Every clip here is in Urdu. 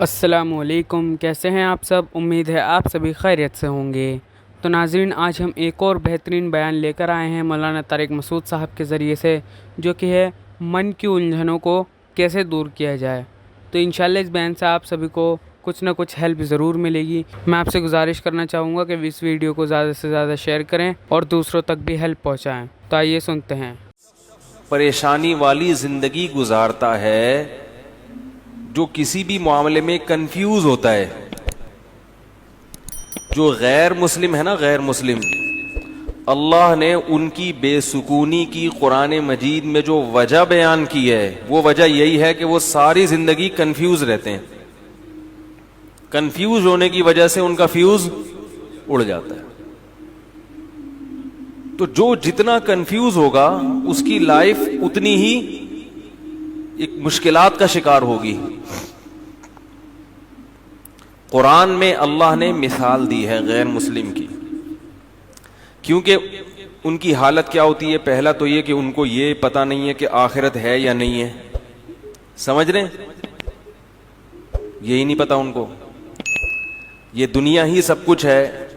السلام علیکم، کیسے ہیں آپ سب؟ امید ہے آپ سبھی خیریت سے ہوں گے۔ تو ناظرین، آج ہم ایک اور بہترین بیان لے کر آئے ہیں مولانا طارق مسعود صاحب کے ذریعے سے، جو کہ ہے من کی الجھنوں کو کیسے دور کیا جائے۔ تو انشاءاللہ اس بیان سے آپ سبھی کو کچھ نہ کچھ ہیلپ ضرور ملے گی۔ میں آپ سے گزارش کرنا چاہوں گا کہ اس ویڈیو کو زیادہ سے زیادہ شیئر کریں اور دوسروں تک بھی ہیلپ پہنچائیں۔ تو آئیے سنتے ہیں۔ پریشانی والی زندگی گزارتا ہے جو کسی بھی معاملے میں کنفیوز ہوتا ہے، جو غیر مسلم ہے نا، غیر مسلم، اللہ نے ان کی بے سکونی کی قرآن مجید میں جو وجہ بیان کی ہے، وہ وجہ یہی ہے کہ وہ ساری زندگی کنفیوز رہتے ہیں۔ کنفیوز ہونے کی وجہ سے ان کا فیوز اڑ جاتا ہے۔ تو جو جتنا کنفیوز ہوگا اس کی لائف اتنی ہی ایک مشکلات کا شکار ہوگی۔ قرآن میں اللہ نے مثال دی ہے غیر مسلم کی، کیونکہ ان کی حالت کیا ہوتی ہے؟ پہلا تو یہ کہ ان کو یہ پتہ نہیں ہے کہ آخرت ہے یا نہیں ہے، سمجھ رہے ہیں؟ یہی نہیں پتا ان کو، یہ دنیا ہی سب کچھ ہے،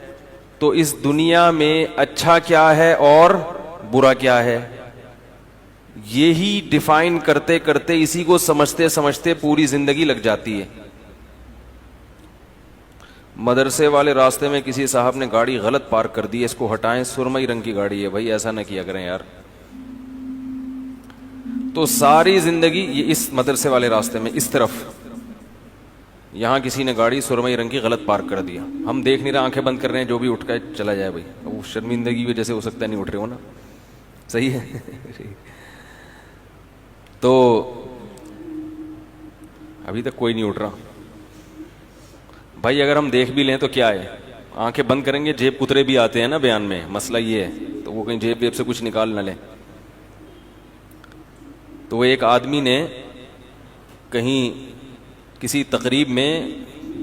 تو اس دنیا میں اچھا کیا ہے اور برا کیا ہے، یہی ڈیفائن کرتے کرتے اسی کو سمجھتے سمجھتے پوری زندگی لگ جاتی ہے۔ مدرسے والے راستے میں کسی صاحب نے گاڑی غلط پارک کر دی، اس کو ہٹائیں، سرمئی رنگ کی گاڑی ہے، بھائی ایسا نہ کیا کریں یار۔ تو ساری زندگی یہ اس مدرسے والے راستے میں اس طرف، یہاں کسی نے گاڑی سرمئی رنگ کی غلط پارک کر دیا، ہم دیکھ نہیں رہے، آنکھیں بند کر رہے ہیں، جو بھی اٹھ کے چلا جائے بھائی، وہ شرمندگی وجہ سے ہو سکتا ہے نہیں اٹھ رہے ہو نا، صحیح ہے۔ تو ابھی تک کوئی نہیں اٹھ رہا بھائی، اگر ہم دیکھ بھی لیں تو کیا ہے، آنکھیں بند کریں گے، جیب کترے بھی آتے ہیں نا بیان میں، مسئلہ یہ ہے، تو وہ کہیں جیب ویب سے کچھ نکال نہ لیں۔ تو وہ ایک آدمی نے کہیں کسی تقریب میں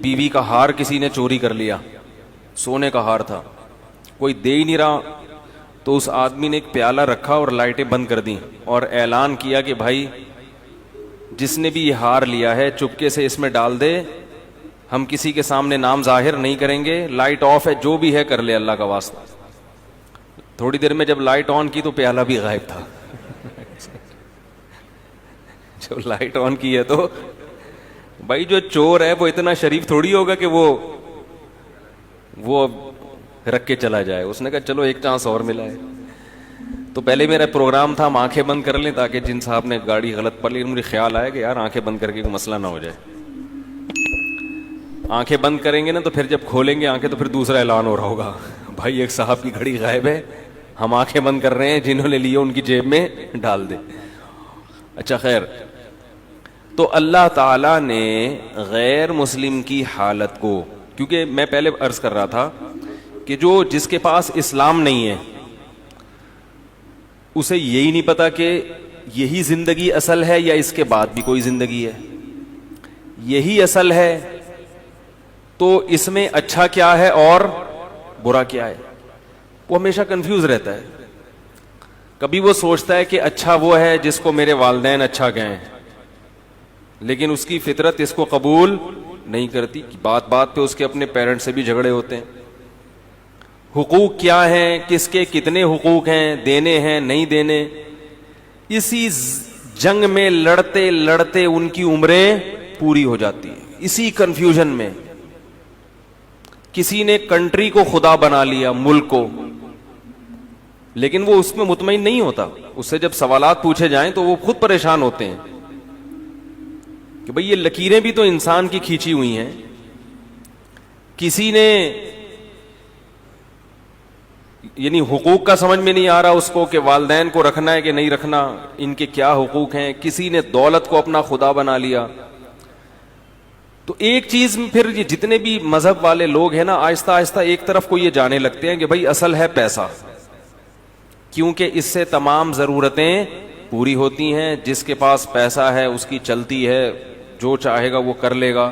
بیوی کا ہار کسی نے چوری کر لیا، سونے کا ہار تھا، کوئی دے ہی نہیں رہا، تو اس آدمی نے ایک پیالہ رکھا اور لائٹیں بند کر دیں اور اعلان کیا کہ بھائی جس نے بھی یہ ہار لیا ہے چپکے سے اس میں ڈال دے، ہم کسی کے سامنے نام ظاہر نہیں کریں گے، لائٹ آف ہے، جو بھی ہے کر لے اللہ کا واسطہ۔ تھوڑی دیر میں جب لائٹ آن کی تو پیالہ بھی غائب تھا۔ جب لائٹ آن کی ہے تو بھائی جو چور ہے وہ اتنا شریف تھوڑی ہوگا کہ وہ رکھ کے چلا جائے، اس نے کہا چلو ایک چانس اور ملا ہے۔ تو پہلے میرا پروگرام تھا ہم آنکھیں بند کر لیں تاکہ جن صاحب نے گاڑی غلط پڑ لی، مجھے خیال آیا کہ یار آنکھیں بند کر کے کوئی مسئلہ نہ ہو جائے۔ آنکھیں بند کریں گے نا تو پھر جب کھولیں گے آنکھیں تو پھر دوسرا اعلان ہو رہا ہوگا، بھائی ایک صاحب کی گھڑی غائب ہے، ہم آنکھیں بند کر رہے ہیں، جنہوں نے لیے ان کی جیب میں ڈال دے۔ اچھا خیر، تو اللہ تعالی نے غیر مسلم کی حالت کو، کیونکہ میں پہلے عرض کر رہا تھا کہ جس کے پاس اسلام نہیں ہے اسے یہی نہیں پتا کہ یہی زندگی اصل ہے یا اس کے بعد بھی کوئی زندگی ہے، یہی اصل ہے تو اس میں اچھا کیا ہے اور برا کیا ہے، وہ ہمیشہ کنفیوز رہتا ہے۔ کبھی وہ سوچتا ہے کہ اچھا وہ ہے جس کو میرے والدین اچھا کہیں، لیکن اس کی فطرت اس کو قبول نہیں کرتی، بات بات پہ اس کے اپنے پیرنٹ سے بھی جھگڑے ہوتے ہیں۔ حقوق کیا ہیں، کس کے کتنے حقوق ہیں، دینے ہیں نہیں دینے، اسی جنگ میں لڑتے لڑتے ان کی عمریں پوری ہو جاتی ہیں، اسی کنفیوژن میں۔ کسی نے کنٹری کو خدا بنا لیا، ملک کو، لیکن وہ اس میں مطمئن نہیں ہوتا، اس سے جب سوالات پوچھے جائیں تو وہ خود پریشان ہوتے ہیں کہ بھئی یہ لکیریں بھی تو انسان کی کھینچی ہوئی ہیں۔ کسی نے یعنی حقوق کا سمجھ میں نہیں آ رہا اس کو کہ والدین کو رکھنا ہے کہ نہیں رکھنا، ان کے کیا حقوق ہیں۔ کسی نے دولت کو اپنا خدا بنا لیا۔ تو ایک چیز پھر یہ جتنے بھی مذہب والے لوگ ہیں نا، آہستہ آہستہ ایک طرف کو یہ جانے لگتے ہیں کہ بھئی اصل ہے پیسہ، کیونکہ اس سے تمام ضرورتیں پوری ہوتی ہیں، جس کے پاس پیسہ ہے اس کی چلتی ہے، جو چاہے گا وہ کر لے گا۔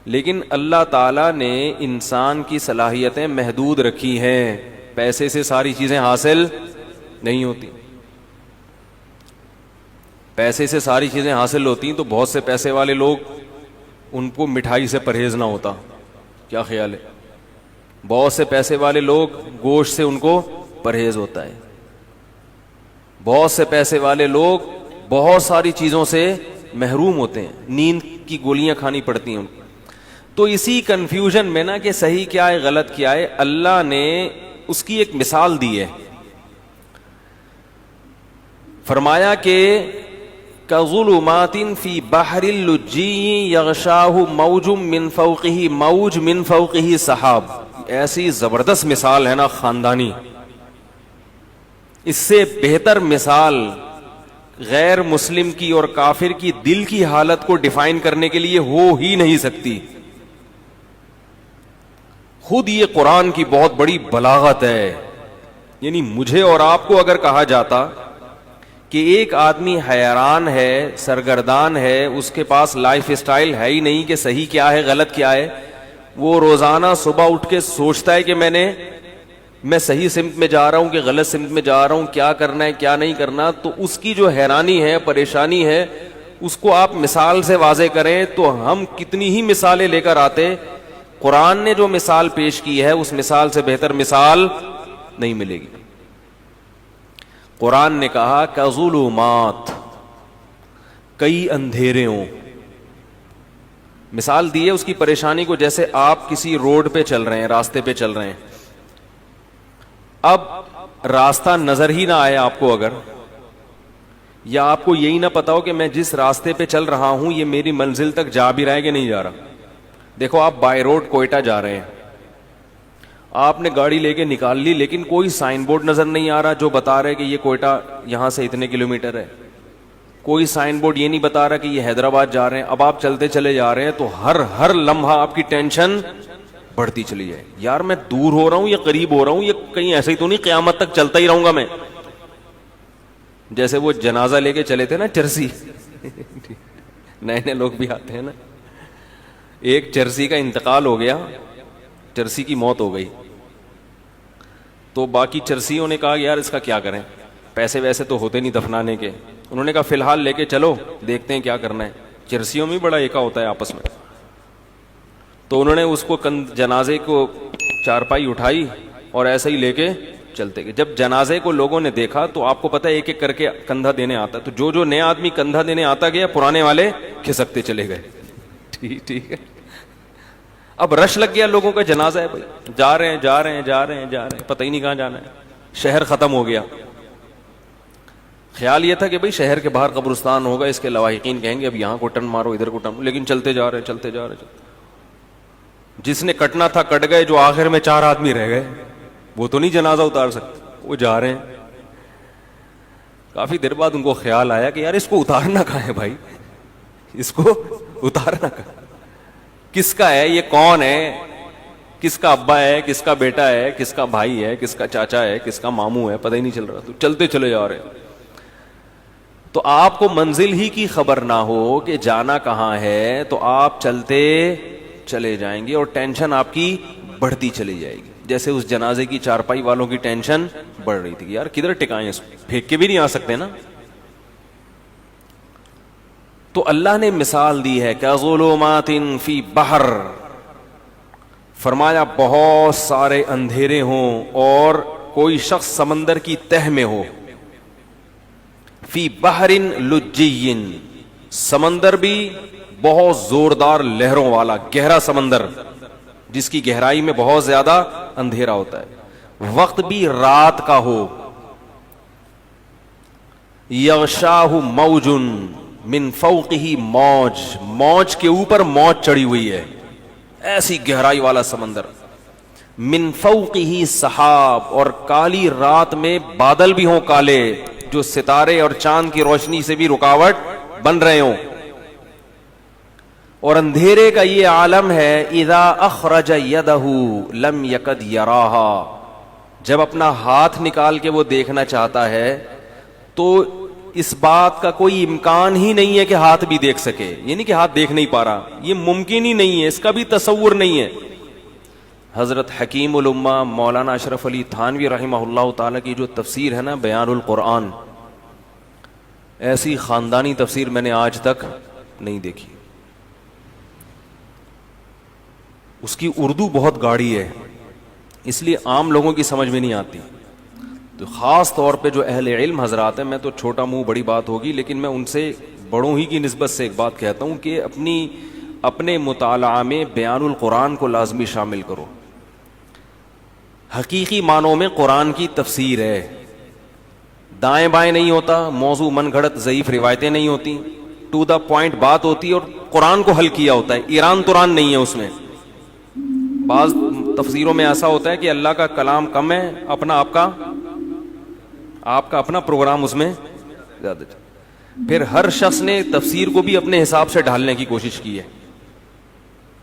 لیکن اللہ تعالیٰ نے انسان کی صلاحیتیں محدود رکھی ہیں، پیسے سے ساری چیزیں حاصل نہیں ہوتی۔ پیسے سے ساری چیزیں حاصل ہوتی ہیں تو بہت سے پیسے والے لوگ ان کو مٹھائی سے پرہیز نہ ہوتا. کیا خیال ہے؟ بہت سے پیسے والے لوگ گوشت سے ان کو پرہیز ہوتا ہے. بہت سے پیسے والے لوگ بہت ساری چیزوں سے محروم ہوتے ہیں, نیند کی گولیاں کھانی پڑتی ہیں ان کو. تو اسی کنفیوژن میں نا کہ صحیح کیا ہے غلط کیا ہے, اللہ نے اس کی ایک مثال دی ہے. فرمایا کہ كَظُلُمَاتٍ فِي بَحْرِ اللُّجِّيِّ يَغْشَاهُ مَوْجٌ مِّن فَوْقِهِ مَوْجٌ مِّن فَوْقِهِ سَحَابٌ. ایسی زبردست مثال ہے نا خاندانی, اس سے بہتر مثال غیر مسلم کی اور کافر کی دل کی حالت کو ڈیفائن کرنے کے لیے ہو ہی نہیں سکتی. خود یہ قرآن کی بہت بڑی بلاغت ہے. یعنی مجھے اور آپ کو اگر کہا جاتا کہ ایک آدمی حیران ہے, سرگردان ہے, اس کے پاس لائف اسٹائل ہے ہی نہیں کہ صحیح کیا ہے غلط کیا ہے, وہ روزانہ صبح اٹھ کے سوچتا ہے کہ میں صحیح سمت میں جا رہا ہوں کہ غلط سمت میں جا رہا ہوں, کیا کرنا ہے کیا نہیں کرنا. تو اس کی جو حیرانی ہے, پریشانی ہے, اس کو آپ مثال سے واضح کریں تو ہم کتنی ہی مثالیں لے کر آتے. قرآن نے جو مثال پیش کی ہے اس مثال سے بہتر مثال نہیں ملے گی. قرآن نے کہا کظلمات, کئی اندھیرے ہوں. مثال دی ہے اس کی پریشانی کو, جیسے آپ کسی روڈ پہ چل رہے ہیں, راستے پہ چل رہے ہیں. اب راستہ نظر ہی نہ آئے آپ کو اگر, یا آپ کو یہی نہ پتا ہو کہ میں جس راستے پہ چل رہا ہوں یہ میری منزل تک جا بھی رہا ہے کہ نہیں جا رہا. دیکھو آپ بائی روڈ کوئٹہ جا رہے ہیں, آپ نے گاڑی لے کے نکال لی, لیکن کوئی سائن بورڈ نظر نہیں آ رہا جو بتا رہا ہے کہ یہ کوئٹہ یہاں سے اتنے کلومیٹر ہے. کوئی سائن بورڈ یہ نہیں بتا رہا کہ یہ حیدرآباد جا رہے ہیں. اب آپ چلتے چلے جا رہے ہیں تو ہر لمحہ آپ کی ٹینشن بڑھتی چلی جائے. یار میں دور ہو رہا ہوں یا قریب ہو رہا ہوں, یہ کہیں ایسے ہی تو نہیں قیامت تک چلتا ہی رہوں گا میں. جیسے وہ جنازہ لے کے چلے تھے نا چرسی, نئے لوگ بھی آتے ہیں نا. ایک چرسی کا انتقال ہو گیا, چرسی کی موت ہو گئی, تو باقی چرسیوں نے کہا یار اس کا کیا کریں, پیسے ویسے تو ہوتے نہیں دفنانے کے. انہوں نے کہا فی الحال لے کے چلو, دیکھتے ہیں کیا کرنا ہے. چرسیوں میں بڑا ایکا ہوتا ہے آپس میں. تو انہوں نے اس کو جنازے کو چارپائی اٹھائی اور ایسے ہی لے کے چلتے گئے. جب جنازے کو لوگوں نے دیکھا تو آپ کو پتا ہے ایک ایک کر کے کندھا دینے آتا, تو جو نیا آدمی کندھا دینے آتا گیا پرانے والے کھسکتے چلے گئے. ٹھیک ہے. اب رش لگ گیا لوگوں کا, جنازہ ہے بھائی, جا رہے ہیں, پتہ ہی نہیں کہاں جانا ہے. شہر ختم ہو گیا. خیال یہ تھا کہ بھائی شہر کے باہر قبرستان ہوگا, اس کے لواحقین کہیں گے اب یہاں کو ٹرن مارو, ادھر کو ٹرن, لیکن چلتے جا رہے. جس نے کٹنا تھا کٹ گئے, جو آخر میں 4 آدمی رہ گئے وہ تو نہیں جنازہ اتار سکتے, وہ جا رہے ہیں. کافی دیر بعد ان کو خیال آیا کہ یار اس کو اتارنا کہاں ہے بھائی, اس کو اتارنا کہاں, کس کا ہے یہ, کون ہے, کس کا ابا ہے, کس کا بیٹا ہے, کس کا بھائی ہے, کس کا چاچا ہے, کس کا ماموں ہے, پتہ ہی نہیں چل رہا. تو چلتے چلے جا رہے. تو آپ کو منزل ہی کی خبر نہ ہو کہ جانا کہاں ہے تو آپ چلتے چلے جائیں گے اور ٹینشن آپ کی بڑھتی چلی جائے گی. جیسے اس جنازے کی چارپائی والوں کی ٹینشن بڑھ رہی تھی, یار کدھر ٹکائیں, اس کو پھینک کے بھی نہیں آ سکتے نا. تو اللہ نے مثال دی ہے کظلمات فی بحر, فرمایا بہت سارے اندھیرے ہوں اور کوئی شخص سمندر کی تہ میں ہو. فی بحر لجی, سمندر بھی بہت زوردار لہروں والا گہرا سمندر جس کی گہرائی میں بہت زیادہ اندھیرا ہوتا ہے. وقت بھی رات کا ہو. یغشاہ موج من فوقہ موج, موج کے اوپر موج چڑھی ہوئی ہے, ایسی گہرائی والا سمندر. من فوقہ سحاب, اور کالی رات میں بادل بھی ہوں کالے جو ستارے اور چاند کی روشنی سے بھی رکاوٹ بن رہے ہوں. اور اندھیرے کا یہ عالم ہے اذا اخرج یدہ لم یکد یراہا, جب اپنا ہاتھ نکال کے وہ دیکھنا چاہتا ہے تو اس بات کا کوئی امکان ہی نہیں ہے کہ ہاتھ بھی دیکھ سکے. یعنی کہ ہاتھ دیکھ نہیں پا رہا, یہ ممکن ہی نہیں ہے, اس کا بھی تصور نہیں ہے. حضرت حکیم الامہ مولانا اشرف علی تھانوی رحمہ اللہ تعالی کی جو تفسیر ہے نا بیان القرآن, ایسی خاندانی تفسیر میں نے آج تک نہیں دیکھی. اس کی اردو بہت گاڑی ہے، اس لیے عام لوگوں کی سمجھ میں نہیں آتی. تو خاص طور پہ جو اہل علم حضرات ہیں، میں تو چھوٹا منہ بڑی بات ہوگی، لیکن میں ان سے بڑوں ہی کی نسبت سے ایک بات کہتا ہوں کہ اپنے مطالعہ میں بیان القرآن کو لازمی شامل کرو. حقیقی معنوں میں قرآن کی تفسیر ہے، دائیں بائیں نہیں ہوتا، موضوع من گھڑت ضعیف روایتیں نہیں ہوتی، ٹو دا پوائنٹ بات ہوتی ہے، اور قرآن کو حل کیا ہوتا ہے، ایران توران نہیں ہے اس میں. بعض تفسیروں میں ایسا ہوتا ہے کہ اللہ کا کلام کم ہے، آپ کا اپنا پروگرام اس میں زیادہ. پھر ہر شخص نے تفسیر کو بھی اپنے حساب سے ڈھالنے کی کوشش کی ہے،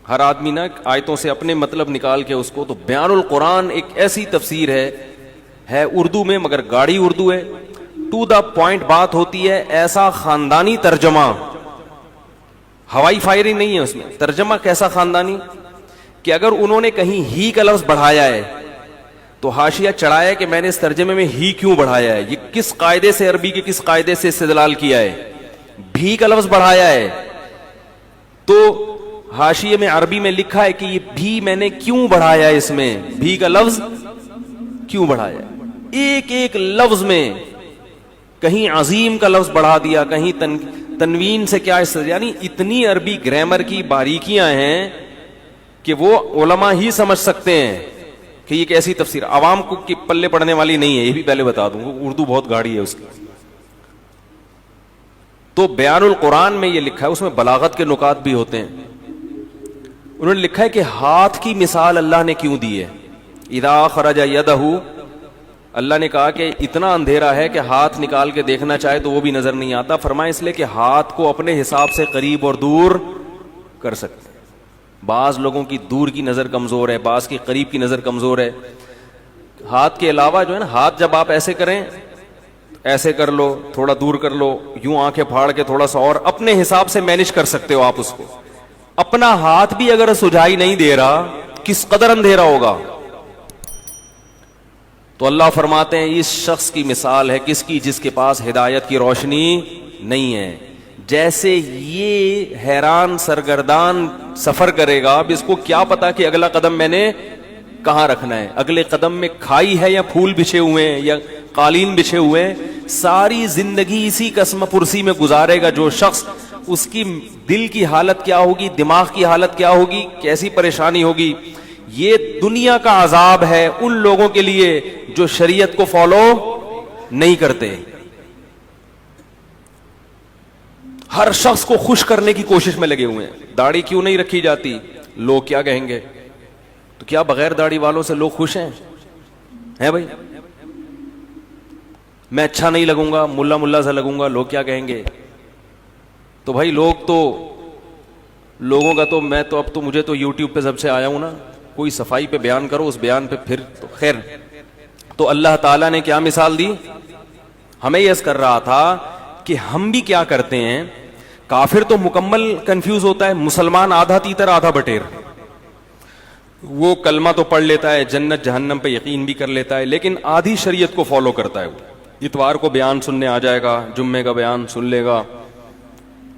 ہر آدمی نا آیتوں سے اپنے مطلب نکال کے اس کو. تو بیان القرآن ایک ایسی تفسیر ہے اردو میں، مگر گاڑی اردو ہے، ٹو دا پوائنٹ بات ہوتی ہے، ایسا خاندانی ترجمہ، ہوائی فائرنگ نہیں ہے اس میں. ترجمہ کیسا خاندانی کہ اگر انہوں نے کہیں ہی کا لفظ بڑھایا ہے تو حاشیہ چڑھایا ہے کہ میں نے اس ترجمے میں ہی کیوں بڑھایا ہے، یہ کس قاعدے سے، عربی کے کس قاعدے سے استدلال کیا ہے. بھی کا لفظ بڑھایا ہے تو حاشیے میں عربی میں لکھا ہے کہ یہ بھی میں نے کیوں بڑھایا ہے، اس میں بھی کا لفظ کیوں بڑھایا ہے. ایک ایک لفظ میں کہیں عظیم کا لفظ بڑھا دیا، کہیں تنوین سے کیا، یعنی اتنی عربی گرامر کی باریکیاں ہیں کہ وہ علماء ہی سمجھ سکتے ہیں کہ یہ کیسی تفسیر، عوام کو کی پلے پڑنے والی نہیں ہے. یہ بھی پہلے بتا دوں، اردو بہت گاڑی ہے اس کی. تو بیان القرآن میں یہ لکھا ہے، اس میں بلاغت کے نکات بھی ہوتے ہیں. انہوں نے لکھا ہے کہ ہاتھ کی مثال اللہ نے کیوں دی ہے. اذا خرج یدہ، اللہ نے کہا کہ اتنا اندھیرا ہے کہ ہاتھ نکال کے دیکھنا چاہے تو وہ بھی نظر نہیں آتا. فرمایا اس لیے کہ ہاتھ کو اپنے حساب سے قریب اور دور کر سکتے. بعض لوگوں کی دور کی نظر کمزور ہے، بعض کی قریب کی نظر کمزور ہے. ہاتھ کے علاوہ جو ہے نا، ہاتھ جب آپ ایسے کریں، ایسے کر لو، تھوڑا دور کر لو، یوں آنکھیں پھاڑ کے تھوڑا سا، اور اپنے حساب سے مینج کر سکتے ہو آپ اس کو. اپنا ہاتھ بھی اگر سجھائی نہیں دے رہا، کس قدر اندھیرا ہوگا. تو اللہ فرماتے ہیں اس شخص کی مثال ہے کس کی، جس کے پاس ہدایت کی روشنی نہیں ہے. جیسے یہ حیران سرگردان سفر کرے گا، اب اس کو کیا پتا کہ اگلا قدم میں نے کہاں رکھنا ہے، اگلے قدم میں کھائی ہے یا پھول بچھے ہوئے ہیں یا قالین بچھے ہوئے ہیں. ساری زندگی اسی قسم پرسی میں گزارے گا جو شخص. اس کی دل کی حالت کیا ہوگی، دماغ کی حالت کیا ہوگی، کیسی پریشانی ہوگی. یہ دنیا کا عذاب ہے ان لوگوں کے لیے جو شریعت کو فالو نہیں کرتے. ہر شخص کو خوش کرنے کی کوشش میں لگے ہوئے ہیں. داڑھی کیوں نہیں رکھی جاتی، لوگ کیا کہیں گے. تو کیا بغیر داڑھی والوں سے لوگ خوش ہیں بھائی؟ میں اچھا نہیں لگوں گا، ملا سا لگوں گا، لوگ کیا کہیں گے. تو بھائی لوگوں کا تو میں تو اب تو مجھے تو یوٹیوب پہ سب سے آیا ہوں نا، کوئی صفائی پہ بیان کرو، اس بیان پہ پھر تو خیر. تو اللہ تعالیٰ نے کیا مثال دی، ہمیں یس کر رہا تھا کہ ہم بھی کیا کرتے ہیں. کافر تو مکمل کنفیوز ہوتا ہے، مسلمان آدھا تیتر آدھا بٹیر. وہ کلمہ تو پڑھ لیتا ہے، جنت جہنم پہ یقین بھی کر لیتا ہے، لیکن آدھی شریعت کو فالو کرتا ہے. وہ اتوار کو بیان سننے آ جائے گا، جمعے کا بیان سن لے گا،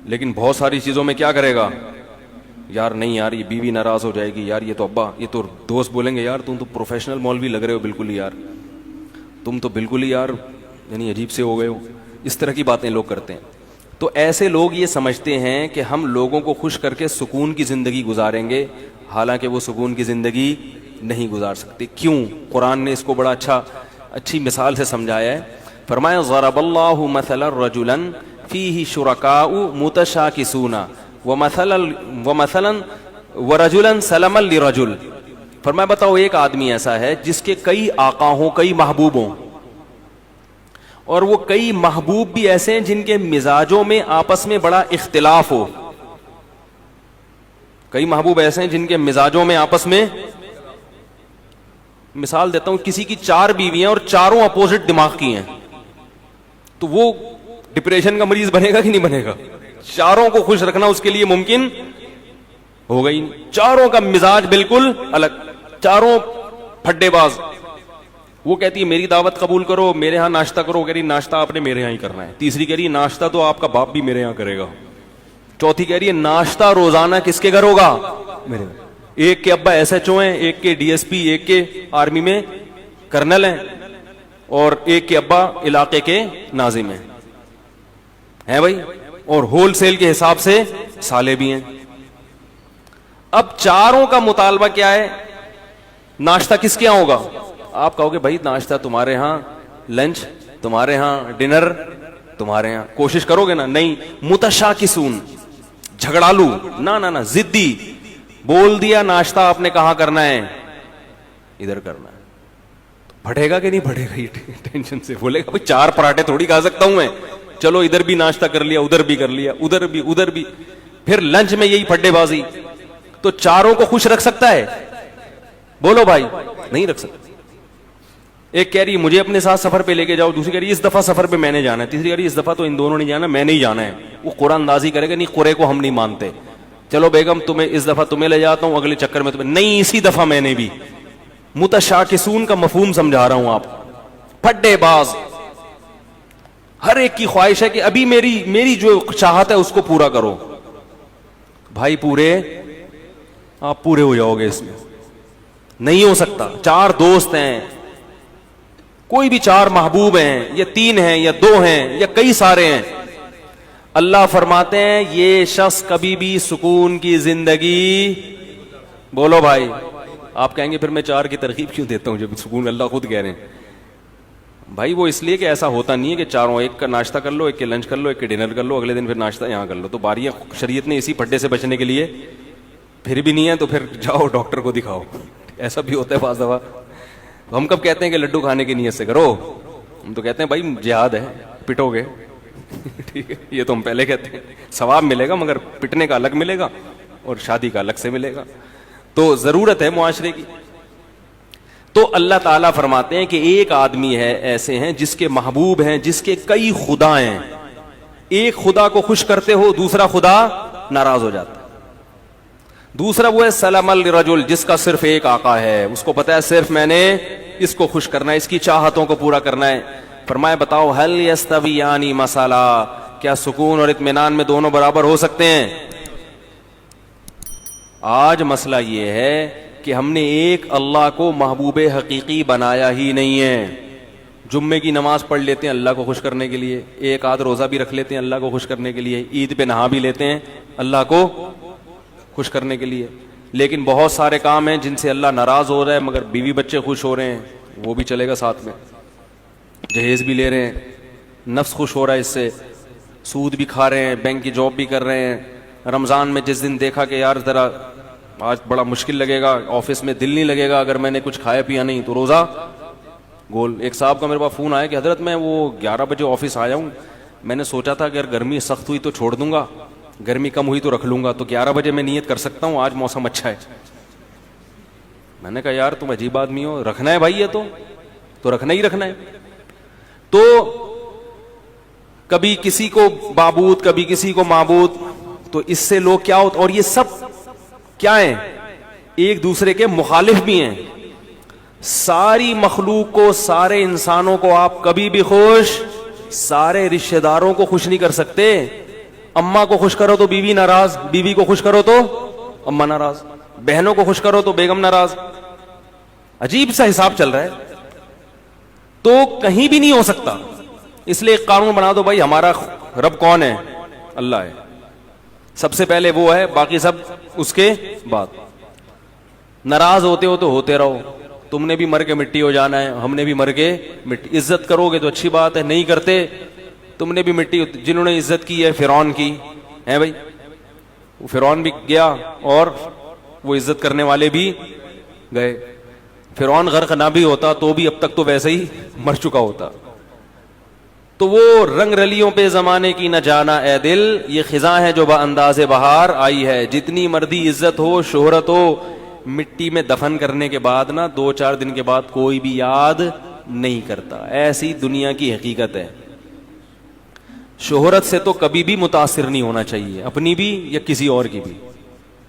لیکن بہت ساری چیزوں میں کیا کرے گا، یار نہیں یار یہ بیوی ناراض ہو جائے گی، یار یہ تو ابا، یہ تو دوست بولیں گے یار تم تو پروفیشنل مولوی لگ رہے ہو بالکل ہی، یار تم تو بالکل ہی یار یعنی عجیب سے ہو گئے ہو. اس طرح کی باتیں لوگ کرتے ہیں. تو ایسے لوگ یہ سمجھتے ہیں کہ ہم لوگوں کو خوش کر کے سکون کی زندگی گزاریں گے، حالانکہ وہ سکون کی زندگی نہیں گزار سکتے. کیوں؟ قرآن نے اس کو بڑا اچھی مثال سے سمجھایا ہے. فرمایا ضرب اللہ مثلا رجلا فیہ شرکاء متشاکسون ومثلا ورجلا سلما لرجل. فرمایا بتاؤ ایک آدمی ایسا ہے جس کے کئی آقا ہوں، کئی محبوب ہوں، اور وہ کئی محبوب بھی ایسے ہیں جن کے مزاجوں میں آپس میں بڑا اختلاف ہو. کئی محبوب ایسے ہیں جن کے مزاجوں میں آپس میں، مثال دیتا ہوں، کسی کی 4 بیویاں اور چاروں اپوزٹ دماغ کی ہیں، تو وہ ڈپریشن کا مریض بنے گا کہ نہیں بنے گا؟ چاروں کو خوش رکھنا اس کے لیے ممکن ہوگا ہی نہیں. چاروں کا مزاج بالکل الگ، چاروں پھڈے باز. وہ کہتی ہے میری دعوت قبول کرو، میرے ہاں ناشتہ کرو، کہہ رہی ناشتہ آپ نے میرے ہاں ہی کرنا ہے. تیسری کہہ رہی ہے ناشتہ تو آپ کا باپ بھی میرے ہاں کرے گا. چوتھی کہہ رہی ہے ناشتہ روزانہ کس کے گھر ہوگا؟ میرے گھر. ایک کے ابا ایس ایچ او ہیں, ایک کے ڈی ایس پی, ایک کے آرمی میں کرنل ہیں, اور ایک کے ابا علاقے کے ناظم ہیں بھائی, اور ہول سیل کے حساب سے سالے بھی ہیں. اب چاروں کا مطالبہ کیا ہے؟ ناشتہ کس کے یہاں ہوگا؟ آپ کہو گے بھائی ناشتہ تمہارے ہاں, لنچ تمہارے ہاں, ڈنر تمہارے ہاں. کوشش کرو گے نا؟ نہیں. متشاکسون, جھگڑالو, نہ ضدی. بول دیا ناشتہ آپ نے کہاں کرنا ہے, ادھر کرنا ہے. پھٹے گا کہ نہیں پھٹے گا؟ یہ ٹینشن سے بولے گا بھائی 4 پراٹھے تھوڑی کھا سکتا ہوں میں, چلو ادھر بھی ناشتہ کر لیا, ادھر بھی کر لیا, ادھر بھی. پھر لنچ میں یہی پھڈے بازی. تو چاروں کو خوش رکھ سکتا ہے؟ بولو بھائی, نہیں رکھ سکتا. ایک کہہ رہی مجھے اپنے ساتھ سفر پہ لے کے جاؤ, دوسری کہہ رہی اس دفعہ سفر پہ میں نے جانا ہے, تیسری کہہ رہی اس دفعہ تو ان دونوں نہیں جانا, میں نہیں جانا ہے. وہ قرآن اندازی کرے گا, نہیں قرے کو ہم نہیں مانتے, چلو بیگم تمہیں اس دفعہ تمہیں لے جاتا ہوں, اگلے چکر میں تمہیں نہیں, اسی دفعہ میں نے بھی. متشاکسون کا مفہوم سمجھا رہا ہوں آپ. پھڈے باز, ہر ایک کی خواہش ہے کہ ابھی میری جو چاہت ہے اس کو پورا کرو. بھائی آپ پورے ہو جاؤ گے اس میں, نہیں ہو سکتا. 4 دوست ہیں, کوئی بھی 4 محبوب ہیں, یا 3 ہیں, یا 2 ہیں, یا کئی سارے ہیں. اللہ فرماتے ہیں یہ شخص کبھی بھی سکون کی زندگی, بولو بھائی. آپ کہیں گے پھر میں 4 کی ترغیب کیوں دیتا ہوں جب سکون اللہ خود کہہ رہے ہیں. بھائی وہ اس لیے کہ ایسا ہوتا نہیں ہے کہ چاروں, ایک کا ناشتہ کر لو, ایک کے لنچ کر لو, ایک کے ڈنر کر لو, اگلے دن پھر ناشتہ یہاں کر لو. تو باریاں شریعت نے اسی پھڈے سے بچنے کے لیے, پھر بھی نہیں ہے تو پھر جاؤ ڈاکٹر کو دکھاؤ. ایسا بھی ہوتا ہے بعض دفعہ. ہم کب کہتے ہیں کہ لڈو کھانے کی نیت سے کرو؟ ہم تو کہتے ہیں بھائی جہاد ہے, پٹو گے. ٹھیک ہے, یہ تو ہم پہلے کہتے ہیں. ثواب ملے گا مگر پٹنے کا الگ ملے گا اور شادی کا الگ سے ملے گا. تو ضرورت ہے معاشرے کی. تو اللہ تعالیٰ فرماتے ہیں کہ ایک آدمی ہے ایسے ہیں جس کے محبوب ہیں, جس کے کئی خدا ہیں. ایک خدا کو خوش کرتے ہو, دوسرا خدا ناراض ہو جاتا ہے. دوسرا وہ ہے سلام الرجل, جس کا صرف ایک آقا ہے, اس کو پتا ہے صرف میں نے اس کو خوش کرنا ہے, اس کی چاہتوں کو پورا کرنا ہے. فرمایا بتاؤ هل یستویان مثلا, کیا سکون اور اطمینان میں دونوں برابر ہو سکتے ہیں؟ آج مسئلہ یہ ہے کہ ہم نے ایک اللہ کو محبوب حقیقی بنایا ہی نہیں ہے. جمعے کی نماز پڑھ لیتے ہیں اللہ کو خوش کرنے کے لیے, ایک آدھ روزہ بھی رکھ لیتے ہیں اللہ کو خوش کرنے کے لیے, عید پہ نہا بھی لیتے ہیں اللہ کو خوش کرنے کے لیے. لیکن بہت سارے کام ہیں جن سے اللہ ناراض ہو رہا ہے مگر بیوی بچے خوش ہو رہے ہیں, وہ بھی چلے گا ساتھ میں. جہیز بھی لے رہے ہیں, نفس خوش ہو رہا ہے اس سے, سود بھی کھا رہے ہیں, بینک کی جاب بھی کر رہے ہیں. رمضان میں جس دن دیکھا کہ یار ذرا آج بڑا مشکل لگے گا, آفس میں دل نہیں لگے گا اگر میں نے کچھ کھایا پیا نہیں, تو روزہ گول. ایک صاحب کا میرے پاس فون آیا کہ حضرت میں وہ 11 بجے آفس آیا ہوں, میں نے سوچا تھا کہ اگر گرمی سخت ہوئی تو چھوڑ دوں گا, گرمی کم ہوئی تو رکھ لوں گا, تو 11 بجے میں نیت کر سکتا ہوں, آج موسم اچھا ہے. میں نے کہا یار تم عجیب آدمی ہو, رکھنا ہے بھائی, یہ تو رکھنا ہی رکھنا ہے. تو کبھی کسی کو معبود کبھی کسی کو معبود, تو اس سے لوگ کیا ہوتا, اور یہ سب کیا ہیں, ایک دوسرے کے مخالف بھی ہیں. ساری مخلوق کو, سارے انسانوں کو آپ کبھی بھی خوش, سارے رشتہ داروں کو خوش نہیں کر سکتے. اماں کو خوش کرو تو بیوی ناراض, بیوی کو خوش کرو تو اماں ناراض, بہنوں کو خوش کرو تو بیگم ناراض. عجیب سا حساب چل رہا ہے. تو کہیں بھی نہیں ہو سکتا. اس لیے ایک قانون بنا دو بھائی, ہمارا رب کون ہے؟ اللہ ہے, سب سے پہلے وہ ہے, باقی سب اس کے بعد. ناراض ہوتے ہو تو ہوتے رہو, تم نے بھی مر کے مٹی ہو جانا ہے, ہم نے بھی مر کے مٹی. عزت کرو گے تو اچھی بات ہے, نہیں کرتے تم نے بھی مٹی. جنہوں نے عزت کی ہے فرعون کی ہے بھائی, وہ فرعون بھی گیا اور وہ عزت کرنے والے بھی گئے. فرعون غرق نہ بھی ہوتا تو بھی اب تک تو ویسے ہی مر چکا ہوتا. تو وہ رنگ رلیوں پہ زمانے کی نہ جانا اے دل, یہ خزاں ہے جو با انداز بہار آئی ہے. جتنی مردی عزت ہو شہرت ہو, مٹی میں دفن کرنے کے بعد نا 2-4 دن کے بعد کوئی بھی یاد نہیں کرتا. ایسی دنیا کی حقیقت ہے. شہرت سے تو کبھی بھی متاثر نہیں ہونا چاہیے, اپنی بھی یا کسی اور کی بھی.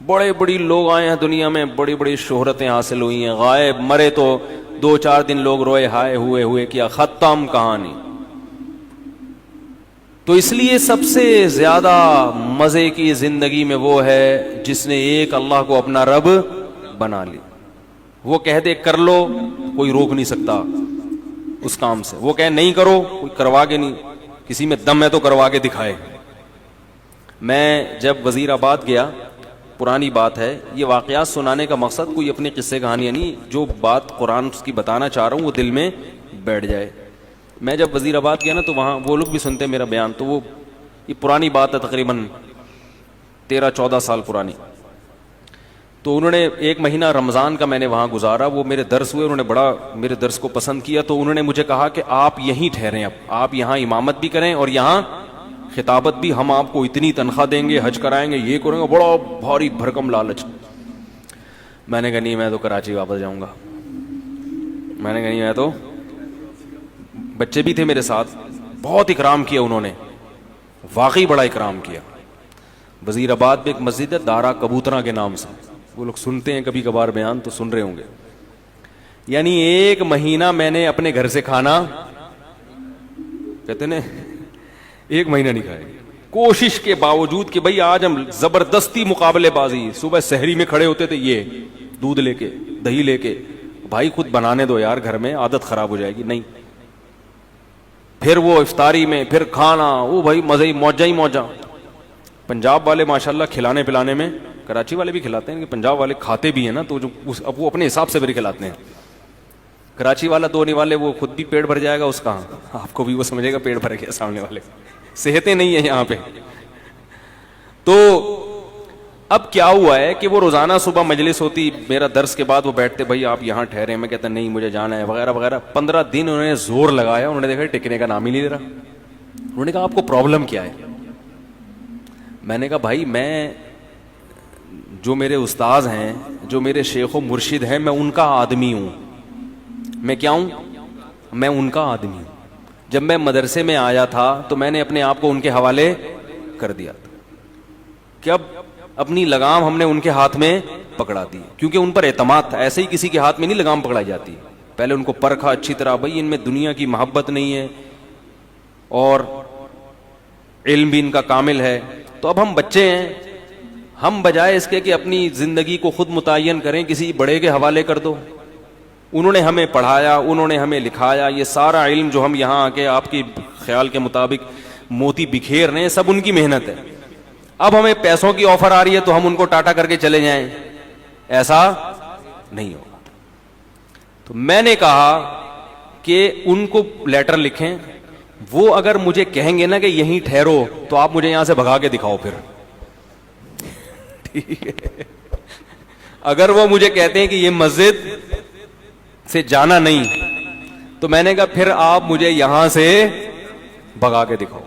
بڑے بڑی لوگ آئے ہیں دنیا میں, بڑی بڑی شہرتیں حاصل ہوئی ہیں, غائب مرے تو 2-4 دن لوگ روئے ہائے ہوئے کیا, ختم کہانی. تو اس لیے سب سے زیادہ مزے کی زندگی میں وہ ہے جس نے ایک اللہ کو اپنا رب بنا لی. وہ کہہ دے کر لو, کوئی روک نہیں سکتا اس کام سے. وہ کہے نہیں کرو, کوئی کروا کے نہیں, کسی میں دم ہے تو کروا کے دکھائے. میں جب وزیر آباد گیا, پرانی بات ہے, یہ واقعات سنانے کا مقصد کوئی اپنی قصے کہانیاں نہیں, جو بات قرآن کی بتانا چاہ رہا ہوں وہ دل میں بیٹھ جائے. میں جب وزیر آباد گیا نا تو وہاں وہ لوگ بھی سنتے میرا بیان, تو وہ یہ پرانی بات ہے, تقریباً 13-14 سال پرانی. تو انہوں نے ایک مہینہ رمضان کا میں نے وہاں گزارا, وہ میرے درس ہوئے, انہوں نے بڑا میرے درس کو پسند کیا. تو انہوں نے مجھے کہا کہ آپ یہیں ٹھہریں, اب آپ یہاں امامت بھی کریں اور یہاں خطابت بھی, ہم آپ کو اتنی تنخواہ دیں گے, حج کرائیں گے, یہ کریں گے, بڑا بھاری بھرکم لالچ. میں نے کہا نہیں, میں تو کراچی واپس جاؤں گا. میں نے کہا نہیں, میں تو, بچے بھی تھے میرے ساتھ, بہت اکرام کیا انہوں نے, واقعی بڑا اکرام کیا. وزیر آباد میں ایک مسجد ہے دارا کبوترا کے نام سے, وہ لوگ سنتے ہیں کبھی کبھار بیان تو سن رہے ہوں گے. یعنی ایک مہینہ میں نے اپنے گھر سے کھانا, کہتے نا, ایک مہینہ نہیں کھائے, کوشش کے باوجود کہ بھئی آج ہم زبردستی مقابلے بازی. صبح سحری میں کھڑے ہوتے تھے, یہ دودھ لے کے, دہی لے کے, بھائی خود بنانے دو یار گھر میں, عادت خراب ہو جائے گی. نہیں, پھر وہ افطاری میں پھر کھانا, وہ بھائی مزے ہی موجہ ہی موجہ. پنجاب والے ماشاءاللہ کھلانے پلانے میں, کراچی والے بھی کھلاتے ہیں, کہ پنجاب والے کھاتے بھی ہیں نا, تو جو اب وہ اپنے حساب سے بھی کھلاتے ہیں. کراچی والا دو نہیں والے, وہ خود بھی پیٹ بھر جائے گا اس کا, آپ کو بھی وہ سمجھے گا پیٹ بھر گیا, سامنے والے صحتیں نہیں ہیں یہاں پہ. تو اب کیا ہوا ہے کہ وہ روزانہ صبح مجلس ہوتی, میرا درس کے بعد وہ بیٹھتے, بھائی آپ یہاں ٹھہرے, میں کہتا نہیں مجھے جانا ہے وغیرہ وغیرہ. 15 دن انہوں نے زور لگایا, انہوں نے دیکھا ٹکنے کا نام ہی نہیں لے رہا. انہوں نے کہا آپ کو پرابلم کیا ہے؟ میں نے کہا بھائی میں, جو میرے استاذ ہیں, جو میرے شیخ و مرشد ہیں, میں ان کا آدمی ہوں. میں کیا ہوں؟ میں ان کا آدمی ہوں. جب میں مدرسے میں آیا تھا تو میں نے اپنے آپ کو ان کے حوالے کر دیا تھا, کہ اب اپنی لگام ہم نے ان کے ہاتھ میں پکڑا دی, کیونکہ ان پر اعتماد تھا. ایسے ہی کسی کے ہاتھ میں نہیں لگام پکڑائی جاتی, پہلے ان کو پرکھا اچھی طرح, بھائی ان میں دنیا کی محبت نہیں ہے اور علم بھی ان کا کامل ہے. تو اب ہم بچے ہیں, ہم بجائے اس کے کہ اپنی زندگی کو خود متعین کریں, کسی بڑے کے حوالے کر دو. انہوں نے ہمیں پڑھایا, انہوں نے ہمیں لکھایا, یہ سارا علم جو ہم یہاں آ کے آپ کی خیال کے مطابق موتی بکھیر رہے ہیں, سب ان کی محنت ہے. اب ہمیں پیسوں کی آفر آ رہی ہے تو ہم ان کو ٹاٹا کر کے چلے جائیں, ایسا نہیں ہوگا. تو میں نے کہا کہ ان کو لیٹر لکھیں, وہ اگر مجھے کہیں گے نا کہ یہیں ٹھہرو تو آپ مجھے یہاں سے بھگا کے دکھاؤ پھر, ٹھیک ہے؟ اگر وہ مجھے کہتے ہیں کہ یہ مسجد سے جانا نہیں, تو میں نے کہا پھر آپ مجھے یہاں سے بھگا کے دکھاؤ.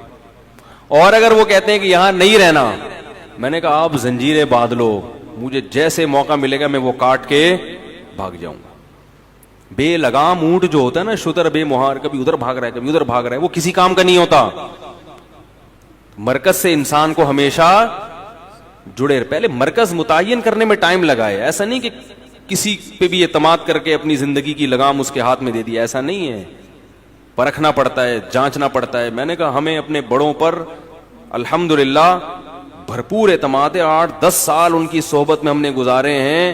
اور اگر وہ کہتے ہیں کہ یہاں نہیں رہنا, میں نے کہا آپ زنجیریں باندھ لو, مجھے جیسے موقع ملے گا میں وہ کاٹ کے بھاگ جاؤں گا. بے لگام اونٹ جو ہوتا ہے نا, شتر بے مہار, کبھی ادھر بھاگ رہا ہے کبھی ادھر بھاگ رہا ہے, وہ کسی کام کا نہیں ہوتا. مرکز سے انسان کو ہمیشہ جڑے, پہلے مرکز متعین کرنے میں ٹائم لگائے. ایسا نہیں کہ کسی پہ بھی اعتماد کر کے اپنی زندگی کی لگام اس کے ہاتھ میں دے دی, ایسا نہیں ہے. پرکھنا پڑتا ہے, جانچنا پڑتا ہے. میں نے کہا ہمیں اپنے بڑوں پر الحمدللہ بھرپور اعتماد ہے, 8-10 سال ان کی صحبت میں ہم نے گزارے ہیں.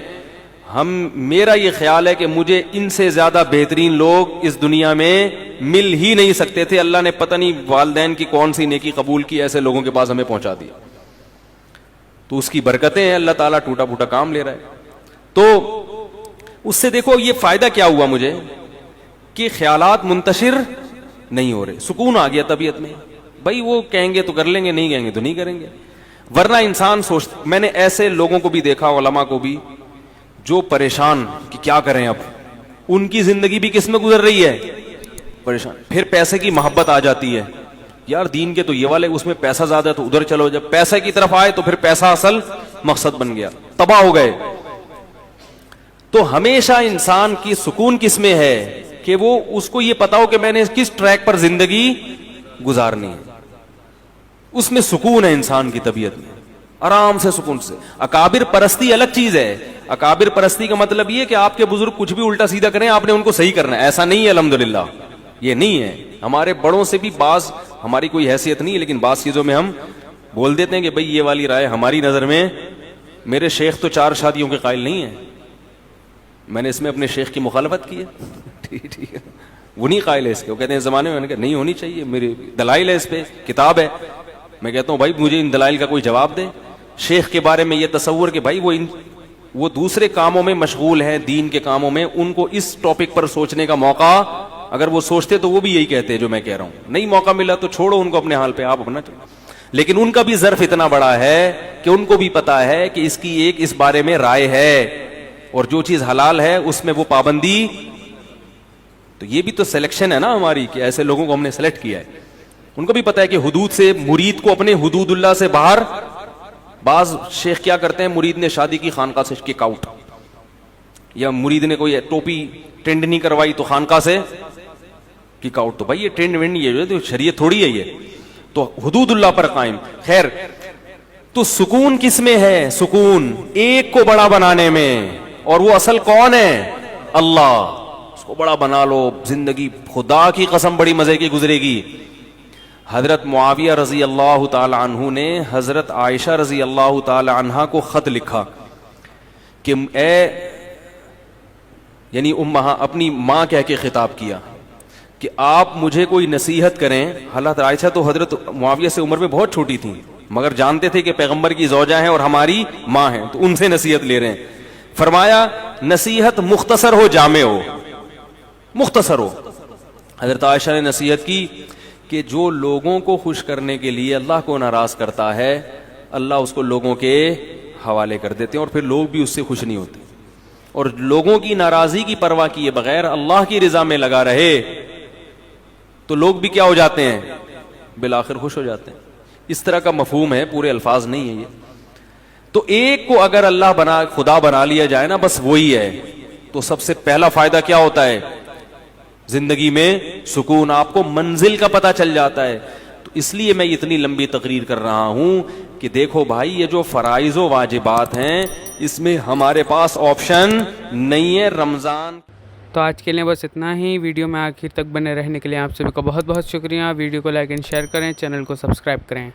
میرا یہ خیال ہے کہ مجھے ان سے زیادہ بہترین لوگ اس دنیا میں مل ہی نہیں سکتے تھے. اللہ نے پتہ نہیں والدین کی کون سی نیکی قبول کی, ایسے لوگوں کے پاس ہمیں پہنچا دیا. تو اس کی برکتیں ہیں, اللہ تعالیٰ ٹوٹا پھوٹا کام لے رہا ہے. تو اس سے دیکھو یہ فائدہ کیا ہوا مجھے, کہ خیالات منتشر نہیں ہو رہے, سکون آ گیا طبیعت میں. بھائی وہ کہیں گے تو کر لیں گے, نہیں کہیں گے تو نہیں کریں گے. ورنہ انسان سوچتا, میں نے ایسے لوگوں کو بھی دیکھا, علماء کو بھی, جو پریشان کہ کیا کریں اب, ان کی زندگی بھی کس میں گزر رہی ہے, پریشان. پھر پیسے کی محبت آ جاتی ہے, یار دین کے تو یہ والے, اس میں پیسہ زیادہ ہے تو ادھر چلو. جب پیسے کی طرف آئے تو پھر پیسہ اصل مقصد بن گیا, تباہ ہو گئے. تو ہمیشہ انسان کی سکون کس میں ہے, کہ وہ اس کو یہ پتا ہو کہ میں نے کس ٹریک پر زندگی گزارنی ہے. اس میں سکون ہے انسان کی طبیعت میں, آرام سے سکون سے. اکابر پرستی الگ چیز ہے. اکابر پرستی کا مطلب یہ کہ آپ کے بزرگ کچھ بھی الٹا سیدھا کریں, آپ نے ان کو صحیح کرنا ہے, ایسا نہیں ہے. الحمدللہ یہ نہیں ہے. ہمارے بڑوں سے بھی بعض, ہماری کوئی حیثیت نہیں, لیکن بعض چیزوں میں ہم بول دیتے ہیں کہ بھئی یہ والی رائے ہماری نظر میں, میرے شیخ تو 4 شادیوں کے قائل نہیں ہیں, میں نے اس میں اپنے شیخ کی مخالفت کی ہے؟ ٹھیک ہے، وہ نہیں قائل ہے اس کے، وہ کہتے ہیں زمانے میں نے کہا نہیں ہونی چاہیے، میری دلائل ہے، اس پہ کتاب ہے. میں کہتا ہوں بھائی مجھے ان دلائل کا کوئی جواب دے. شیخ کے بارے میں یہ تصور کہ بھائی وہ دوسرے کاموں میں مشغول ہیں، دین کے کاموں میں، ان کو اس ٹاپک پر سوچنے کا موقع اگر وہ سوچتے تو وہ بھی یہی کہتے جو میں کہہ رہا ہوں. نہیں موقع ملا تو چھوڑو ان کو اپنے حال پہ، آپ اپنا چلو. لیکن ان کا بھی ظرف اتنا بڑا ہے کہ ان کو بھی پتا ہے کہ اس کی ایک اس بارے میں رائے ہے، اور جو چیز حلال ہے اس میں وہ پابندی. تو یہ بھی تو سلیکشن ہے نا ہماری، کہ ایسے لوگوں کو ہم نے سلیکٹ کیا ہے. ان کو بھی پتا ہے کہ حدود سے مرید کو اپنے حدود اللہ سے باہر. بعض شیخ کیا کرتے ہیں، مرید نے شادی کی خانقاہ سے کک آؤٹ، یا مرید نے کوئی ٹوپی ٹرینڈ نہیں کروائی تو خانقاہ سے کک آؤٹ. تو بھائی یہ ٹرینڈ وینڈ یہ جو شریعت تھوڑی ہے، یہ تو حدود اللہ پر قائم. خیر، تو سکون کس میں ہے؟ سکون ایک کو بڑا بنانے میں، اور وہ اصل کون ہے؟ اللہ. اس کو بڑا بنا لو، زندگی خدا کی قسم بڑی مزے کی گزرے گی. حضرت معاویہ رضی اللہ تعالی عنہ نے حضرت عائشہ رضی اللہ تعالی عنہا کو خط لکھا کہ اے، یعنی اپنی ماں کہہ کے خطاب کیا کہ آپ مجھے کوئی نصیحت کریں. حضرت عائشہ تو حضرت معاویہ سے عمر میں بہت چھوٹی تھیں، مگر جانتے تھے کہ پیغمبر کی زوجہ ہیں اور ہماری ماں ہیں، تو ان سے نصیحت لے رہے ہیں. فرمایا نصیحت مختصر ہو، جامع ہو، مختصر ہو. حضرت عائشہ نے نصیحت کی کہ جو لوگوں کو خوش کرنے کے لیے اللہ کو ناراض کرتا ہے، اللہ اس کو لوگوں کے حوالے کر دیتے ہیں، اور پھر لوگ بھی اس سے خوش نہیں ہوتے. اور لوگوں کی ناراضی کی پرواہ کیے بغیر اللہ کی رضا میں لگا رہے تو لوگ بھی کیا ہو جاتے ہیں؟ بالآخر خوش ہو جاتے ہیں. اس طرح کا مفہوم ہے، پورے الفاظ نہیں ہیں یہ. تو ایک کو اگر اللہ خدا بنا لیا جائے نا، بس وہی ہے، تو سب سے پہلا فائدہ کیا ہوتا ہے؟ زندگی میں سکون. آپ کو منزل کا پتہ چل جاتا ہے. تو اس لیے میں اتنی لمبی تقریر کر رہا ہوں کہ دیکھو بھائی، یہ جو فرائض و واجبات ہیں اس میں ہمارے پاس آپشن نہیں ہے. رمضان. تو آج کے لیے بس اتنا ہی. ویڈیو میں آخر تک بنے رہنے کے لیے آپ سبھی کا بہت بہت شکریہ. ویڈیو کو لائک اینڈ شیئر کریں، چینل کو سبسکرائب کریں.